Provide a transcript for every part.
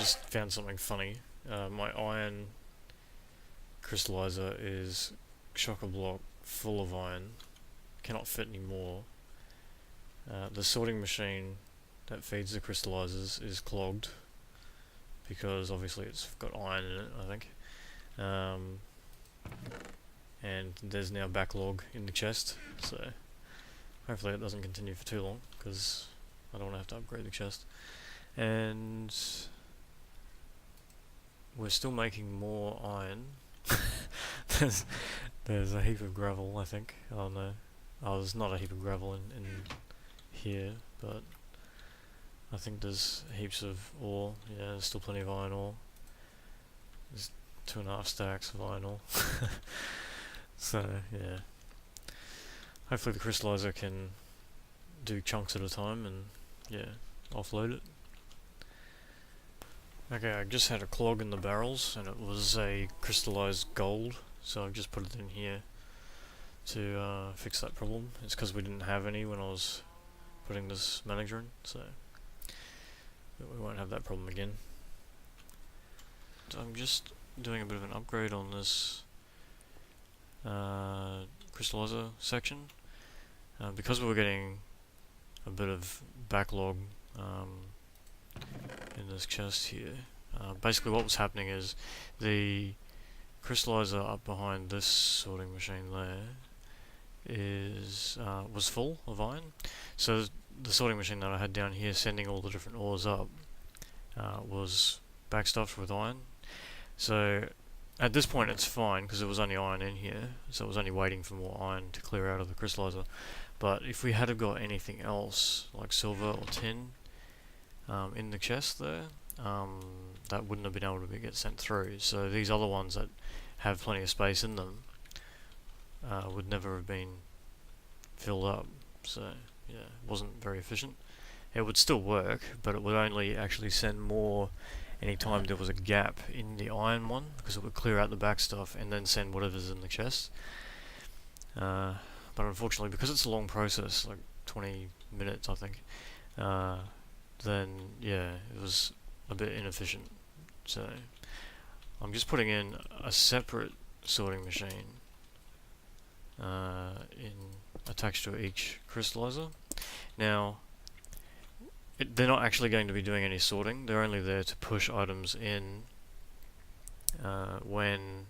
just found something funny. My iron crystallizer is chock-a-block full of iron, cannot fit any more. The sorting machine that feeds the crystallizers is clogged because obviously it's got iron in it, I think. And there's now backlog in the chest, so hopefully it doesn't continue for too long because I don't want to have to upgrade the chest. And we're still making more iron. there's a heap of gravel, I think. Oh no. Oh, there's not a heap of gravel in here, but I think there's heaps of ore. Yeah, there's still plenty of iron ore. There's 2.5 stacks of iron ore. So, yeah. Hopefully the crystallizer can do chunks at a time and, yeah, offload it. Okay, I just had a clog in the barrels and it was a crystallized gold, so I've just put it in here to fix that problem. It's because we didn't have any when I was putting this manager in, so we won't have that problem again. So I'm just doing a bit of an upgrade on this crystallizer section because we were getting a bit of backlog in this chest here. Basically what was happening is the crystallizer up behind this sorting machine there was full of iron, so the sorting machine that I had down here sending all the different ores up was backstuffed with iron. So at this point it's fine because there was only iron in here, so it was only waiting for more iron to clear out of the crystallizer. But if we had got anything else like silver or tin in the chest there, that wouldn't have been able to get sent through. So these other ones that have plenty of space in them would never have been filled up. So yeah, it wasn't very efficient. It would still work, but it would only actually send more anytime there was a gap in the iron one, because it would clear out the back stuff and then send whatever's in the chest. But unfortunately, because it's a long process, like 20 minutes I think, then yeah, it was a bit inefficient. So I'm just putting in a separate sorting machine attached to each crystallizer. Now they're not actually going to be doing any sorting, they're only there to push items in when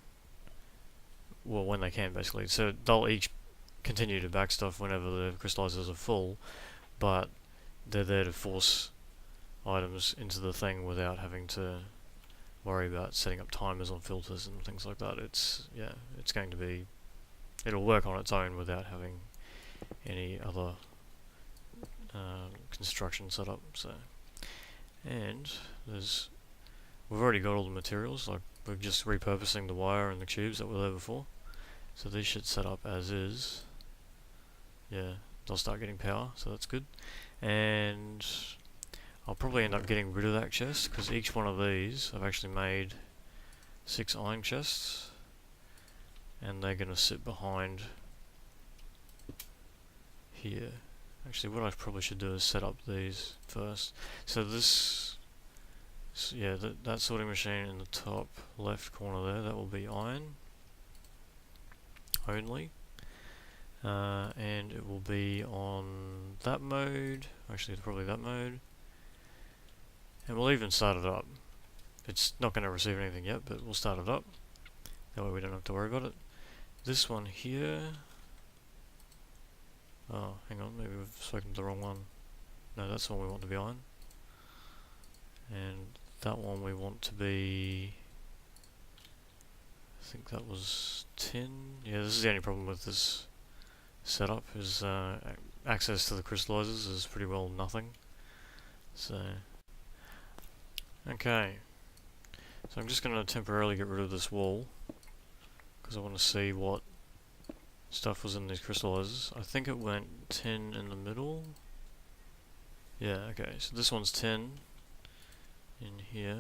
they can, basically. So they'll each continue to back stuff whenever the crystallizers are full, but they're there to force items into the thing without having to worry about setting up timers on filters and things like that. It'll work on its own without having any other construction set up. So, and we've already got all the materials, like we're just repurposing the wire and the tubes that were there before. So these should set up as is. Yeah, they'll start getting power, so that's good. And I'll probably end up getting rid of that chest, because each one of these I've actually made 6 iron chests, and they're going to sit behind here. Actually, what I probably should do is set up these first. So that sorting machine in the top left corner there, that will be iron only. And it will be on that mode, actually probably that mode. And we'll even start it up. It's not going to receive anything yet, but we'll start it up. That way we don't have to worry about it. This one here... Oh, hang on, maybe we've spoken to the wrong one. No, that's the one we want to be on. And that one we want to be... I think that was tin. Yeah, this is the only problem with this setup, is access to the crystallizers is pretty well nothing. So... Okay. So I'm just going to temporarily get rid of this wall, because I want to see what stuff was in these crystallizers. I think it went tin in the middle. Yeah, okay, so this one's tin in here,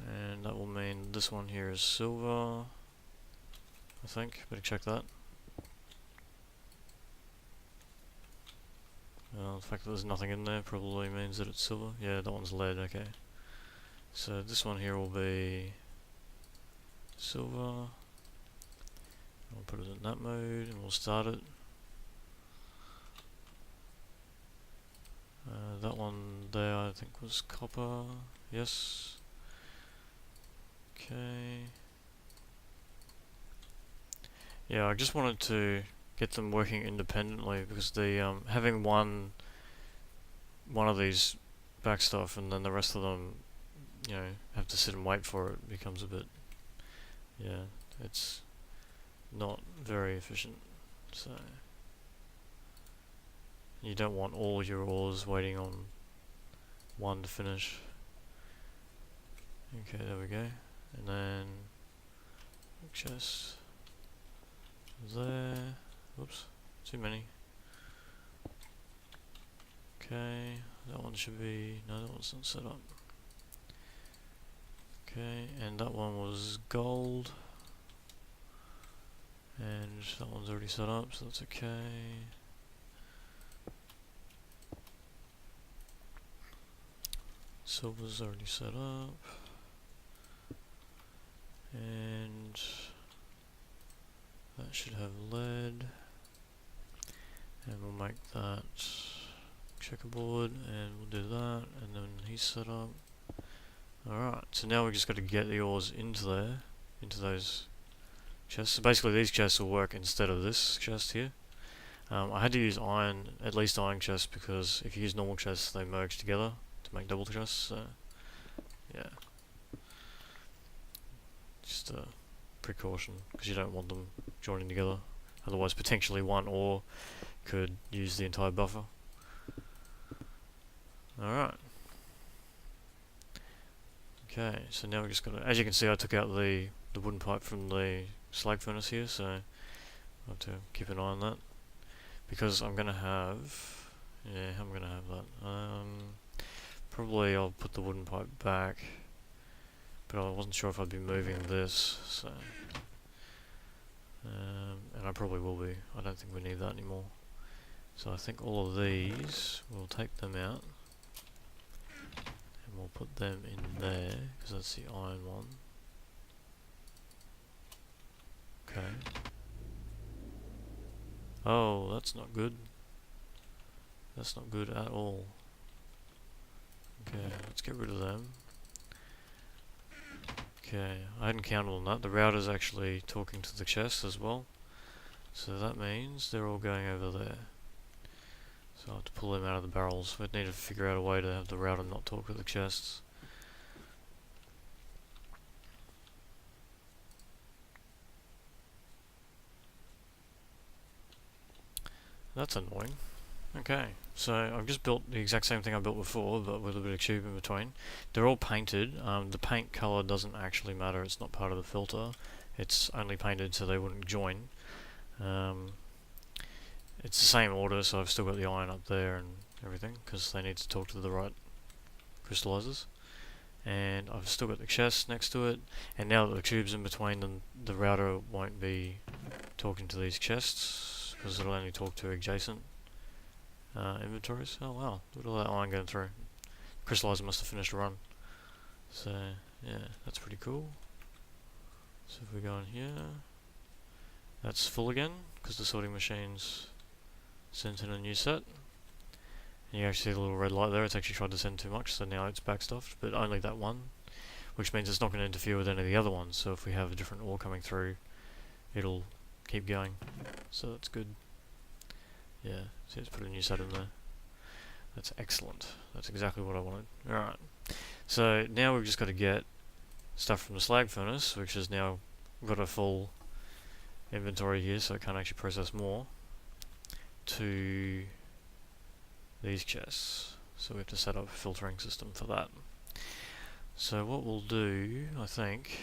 and that will mean this one here is silver, I think. Better check that. The fact that there's nothing in there probably means that it's silver. Yeah, that one's lead, okay. So this one here will be silver. I'll put it in that mode and we'll start it. That one there I think was copper, yes. Okay. Yeah, I just wanted to get them working independently because the having one of these back stuff and then the rest of them, you know, have to sit and wait for it becomes a bit, yeah, it's not very efficient. So you don't want all your ores waiting on one to finish. Okay, there we go. And then chest there. Oops, too many. Okay, that one should be, no, that one's not set up. Okay, and that one was gold. And that one's already set up, so that's okay. Silver's already set up. And that should have lead. And we'll make that checkerboard, and we'll do that, and then he's set up. Alright, so now we just got to get the ores into there, into those chests. So basically these chests will work instead of this chest here. I had to use iron, at least iron chests, because if you use normal chests they merge together to make double chests, so yeah. Just a precaution, because you don't want them joining together. Otherwise potentially one ore could use the entire buffer. Alright. Okay, so now we just got to, as you can see I took out the wooden pipe from the slag furnace here, so I'll have to keep an eye on that. Because I'm going to have, yeah, I'm going to have that. Probably I'll put the wooden pipe back, but I wasn't sure if I'd be moving this, so and I probably will be. I don't think we need that anymore. So I think all of these, we'll take them out and we'll put them in there, because that's the iron one. Okay. Oh, that's not good. That's not good at all. Okay, let's get rid of them. Okay, I hadn't counted on that. The router's actually talking to the chest as well. So that means they're all going over there. So I'll have to pull them out of the barrels. We'd need to figure out a way to have the router not talk with the chests. That's annoying. Okay, so I've just built the exact same thing I built before, but with a bit of tube in between. They're all painted. The paint color doesn't actually matter. It's not part of the filter. It's only painted so they wouldn't join. It's the same order, so I've still got the iron up there and everything, because they need to talk to the right crystallizers. And I've still got the chest next to it, and now that the tube's in between them, the router won't be talking to these chests, because it'll only talk to adjacent inventories. Oh wow, look at all that iron going through. Crystallizer must have finished a run. So yeah, that's pretty cool. So if we go in here, that's full again, because the sorting machine's sent in a new set. And you actually see the little red light there, it's actually tried to send too much, so now it's backstuffed, but only that one, which means it's not going to interfere with any of the other ones, so if we have a different ore coming through, it'll keep going, so that's good. Yeah, see it's put a new set in there. That's excellent, that's exactly what I wanted. Alright, so now we've just got to get stuff from the slag furnace, which has now got a full inventory here, so it can't actually process more, to these chests. So we have to set up a filtering system for that. So what we'll do, I think,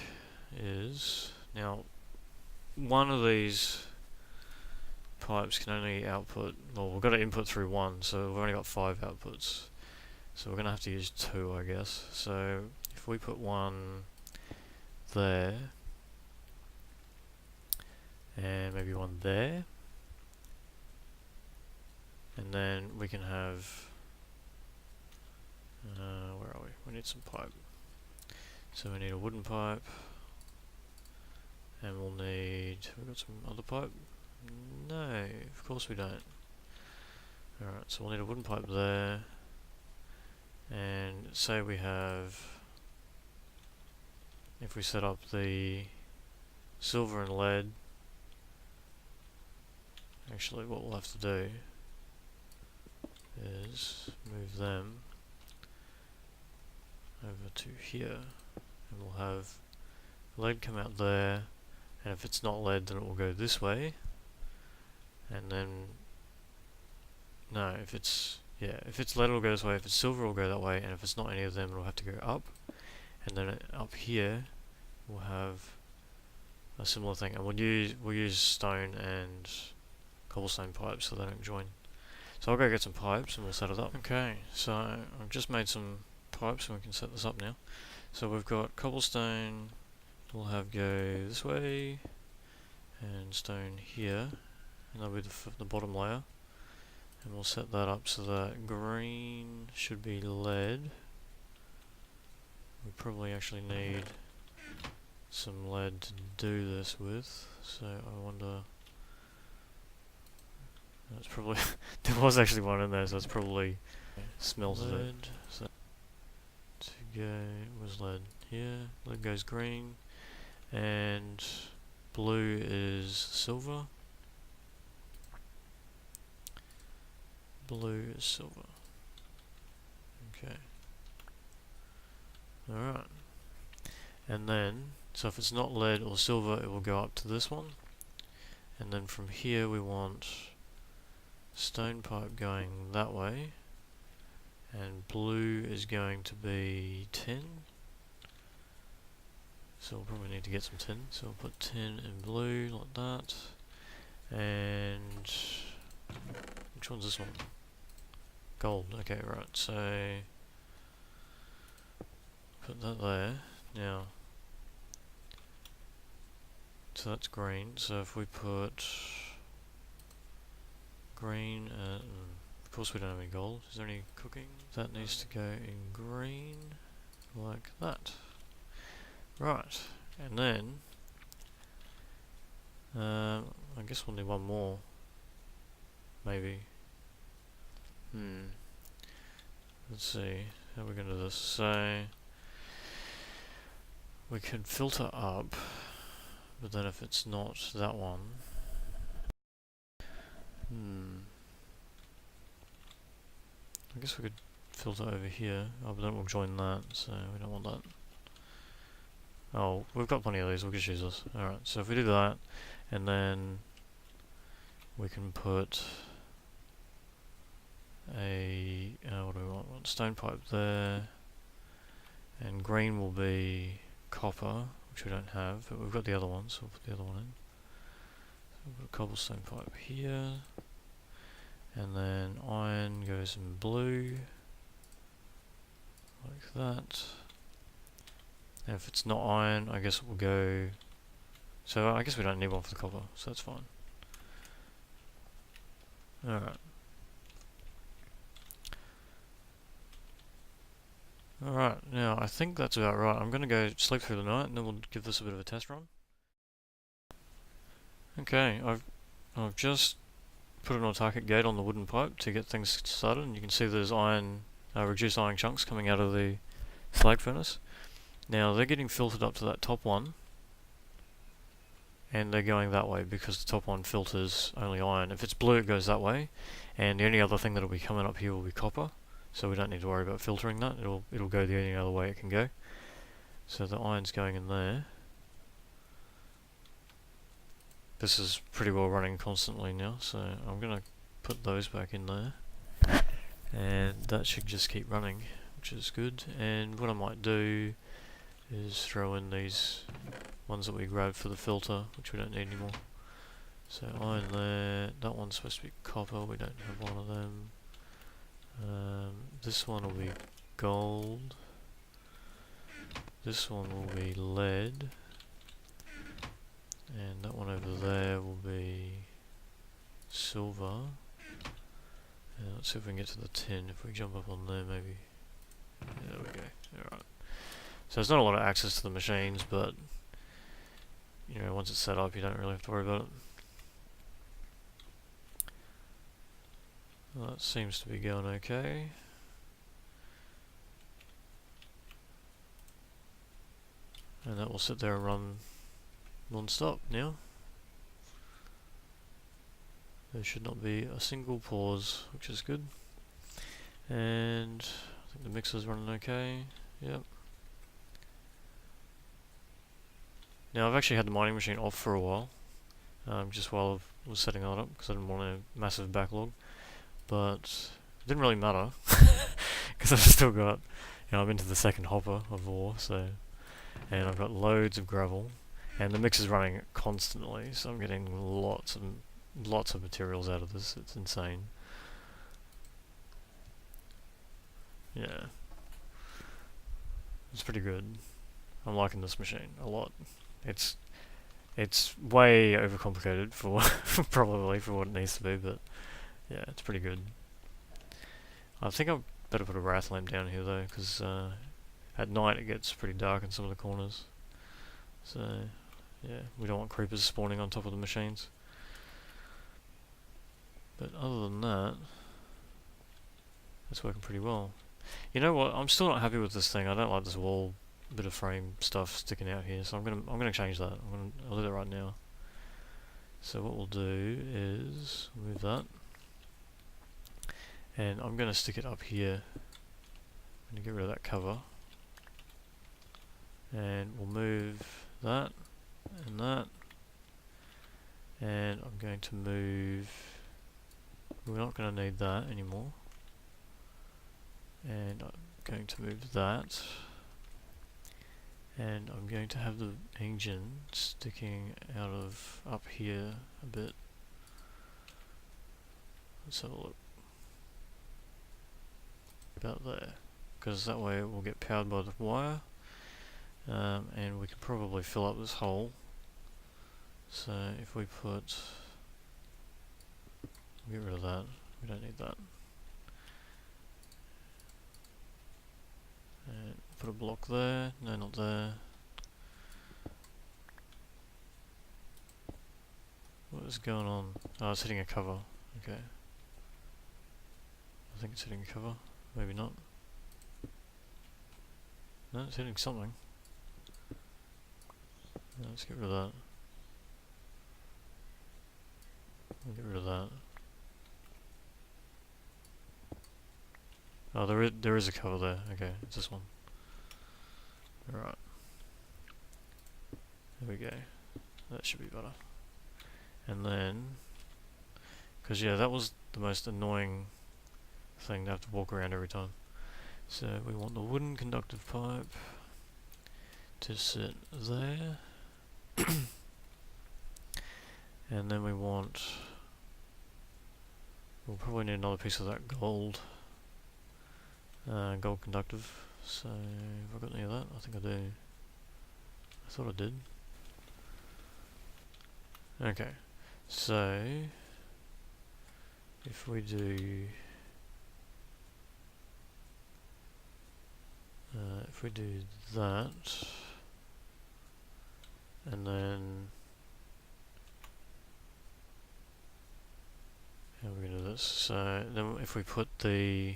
is now one of these pipes can only output, well, we've got to input through one, so we've only got 5 outputs. So we're going to have to use 2, I guess. So if we put one there, and maybe one there, and and then we can have, where are we? We need some pipe. So we need a wooden pipe, and we'll need, we've got some other pipe? No, of course we don't. Alright, so we'll need a wooden pipe there, and say we have, if we set up the silver and lead, actually what we'll have to do is move them over to here, and we'll have lead come out there, and if it's not lead then it will go this way, and then no, if it's lead it'll go this way, if it's silver it'll go that way, and if it's not any of them it'll have to go up, and then up here we'll have a similar thing, and we'll use stone and cobblestone pipes so they don't join. So I'll go get some pipes and we'll set it up. Okay, so I've just made some pipes and we can set this up now. So we've got cobblestone, we'll have go this way, and stone here, and that'll be the bottom layer. And we'll set that up so that green should be lead. We probably actually need some lead to do this with, so I wonder, that's probably there was actually one in there, so it's probably smelted lead. So to go was lead here, lead goes green, and blue is silver. Blue is silver. Okay. Alright. And then, so if it's not lead or silver, it will go up to this one. And then from here we want stone pipe going that way. And blue is going to be tin. So we'll probably need to get some tin. So we'll put tin in blue like that. And which one's this one? Gold. Okay, right. So put that there. Now, so that's green. So if we put green, of course we don't have any gold. Is there any cooking? That needs to go in green, like that. Right, and then I guess we'll need one more, maybe. Let's see, how are we going to do this? So we could filter up, but then if it's not that one, I guess we could filter over here. Oh, but then we'll join that, so we don't want that. Oh, we've got plenty of these, we'll just use this. Alright, so if we do that, and then we can put a, what do we want? Stone pipe there, and green will be copper, which we don't have, but we've got the other one, so we'll put the other one in. So we'll put a cobblestone pipe here, and then iron goes in blue, like that. And if it's not iron, I guess it will go, so I guess we don't need one for the copper, so that's fine. Alright. Alright, now I think that's about right. I'm going to go sleep through the night and then we'll give this a bit of a test run. Okay, I've just put an autarkic gate on the wooden pipe to get things started, and you can see there's iron, reduced iron chunks coming out of the slag furnace. Now they're getting filtered up to that top one, and they're going that way because the top one filters only iron. If it's blue it goes that way, and the only other thing that'll be coming up here will be copper, so we don't need to worry about filtering that. It'll go the only other way it can go. So the iron's going in there. This is pretty well running constantly now, so I'm going to put those back in there, and that should just keep running, which is good. And what I might do is throw in these ones that we grabbed for the filter, which we don't need anymore. So iron there, that one's supposed to be copper, we don't have one of them. This one will be gold, this one will be lead, and that one over there will be silver, Let's see if we can get to the 10. If we jump up on there, maybe. Yeah, there we go. Alright. So there's not a lot of access to the machines, but you know, once it's set up, you don't really have to worry about it. Well, that seems to be going okay. And that will sit there and run non-stop now. There should not be a single pause, which is good. And I think the mixer's running okay. Yep. Now I've actually had the mining machine off for a while, just while I was setting that up, because I didn't want a massive backlog. But it didn't really matter, because I've still got, you know, I'm into the second hopper of ore, so, and I've got loads of gravel, and the mixer's running constantly, so I'm getting lots of materials out of this. It's insane. Yeah, it's pretty good. I'm liking this machine a lot. It's way overcomplicated for probably for what it needs to be, but yeah, it's pretty good. I think I better put a wrath lamp down here though, because at night it gets pretty dark in some of the corners. So yeah, we don't want creepers spawning on top of the machines. But other than that, it's working pretty well. You know what? I'm still not happy with this thing. I don't like this wall bit of frame stuff sticking out here, so I'm gonna change that. I'll do that right now. So what we'll do is move that, and I'm gonna stick it up here. I'm gonna get rid of that cover, and we'll move that and that, and I'm going to move. We're not going to need that anymore, and I'm going to move that, and I'm going to have the engine sticking out of up here a bit. Let's have a look. About there, because that way it will get powered by the wire, and we can probably fill up this hole. So if we get rid of that, we don't need that. And put a block there, no, not there. What is going on? Oh, it's hitting a cover, okay. I think it's hitting a cover, maybe not. No, it's hitting something. No, let's get rid of that. We'll get rid of that. Oh, there is a cover there. Okay, it's this one. Alright. There we go. That should be better. And then, because yeah, that was the most annoying thing to have to walk around every time. So we want the wooden conductive pipe to sit there. And then we'll probably need another piece of that gold conductive. So have I got any of that? I think I do. I thought I did. Okay, so if we do that, and then how are we going to do this? So then if we put the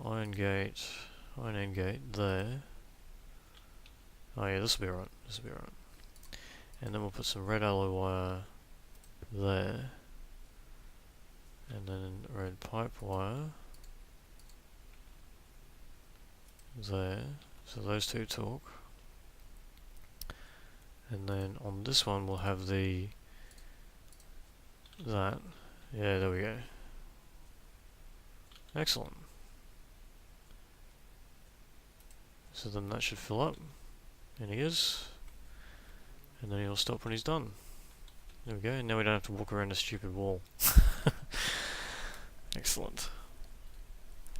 iron end gate there. Oh yeah, this will be alright. This will be alright. And then we'll put some red alloy wire there, and then red pipe wire there. So those two talk. And then on this one we'll have that. Yeah, there we go. Excellent. So then that should fill up, and he is, and then he'll stop when he's done. There we go, and now we don't have to walk around a stupid wall. Excellent.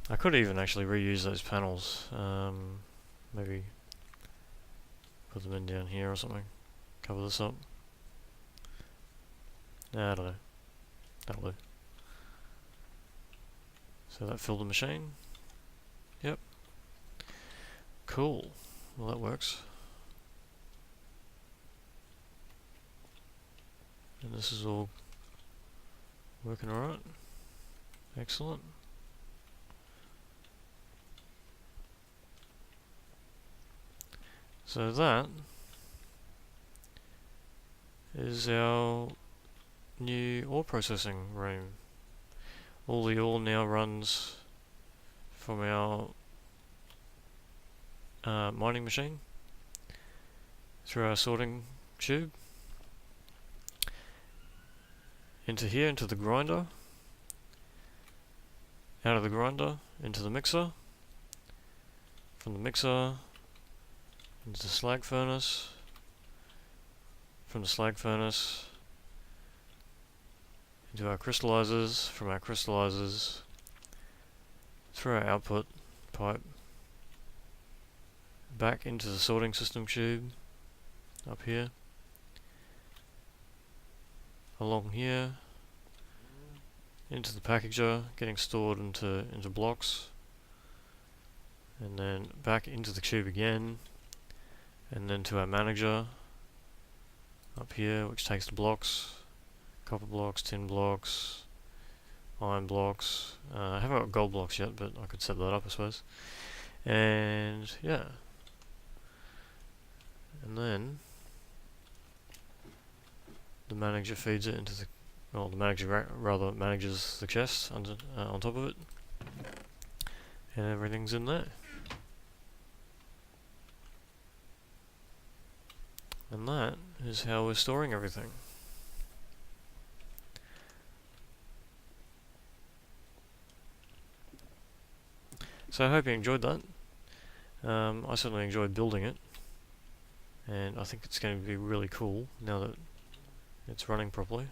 I could even actually reuse those panels, maybe put them in down here or something, cover this up. Nah, I don't know, that'll do. So that filled the machine. Yep. Cool. Well, that works. And this is all working alright. Excellent. So that is our new ore processing room. All the ore now runs from our mining machine through our sorting tube into here, into the grinder, out of the grinder into the mixer, from the mixer into the slag furnace, from the slag furnace into our crystallizers, from our crystallizers through our output pipe back into the sorting system tube up here, along here into the packager, getting stored into blocks, and then back into the tube again, and then to our manager up here, which takes the blocks, copper blocks, tin blocks, iron blocks. I haven't got gold blocks yet, but I could set that up, I suppose. And yeah, and then the manager feeds it into the, well, the manager rather manages the chest under, on top of it, and everything's in there. And that is how we're storing everything. So I hope you enjoyed that. I certainly enjoyed building it, and I think it's going to be really cool now that it's running properly.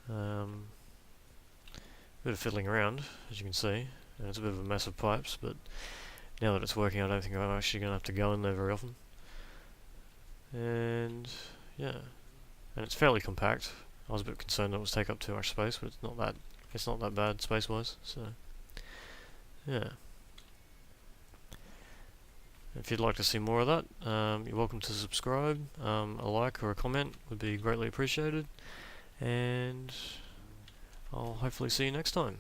Bit of fiddling around, as you can see, and it's a bit of a mess of pipes, but now that it's working I don't think I'm actually going to have to go in there very often. And yeah, and it's fairly compact. I was a bit concerned that it would take up too much space, but it's not that bad space-wise, so yeah. If you'd like to see more of that, you're welcome to subscribe. A like or a comment would be greatly appreciated, and I'll hopefully see you next time.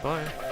Bye.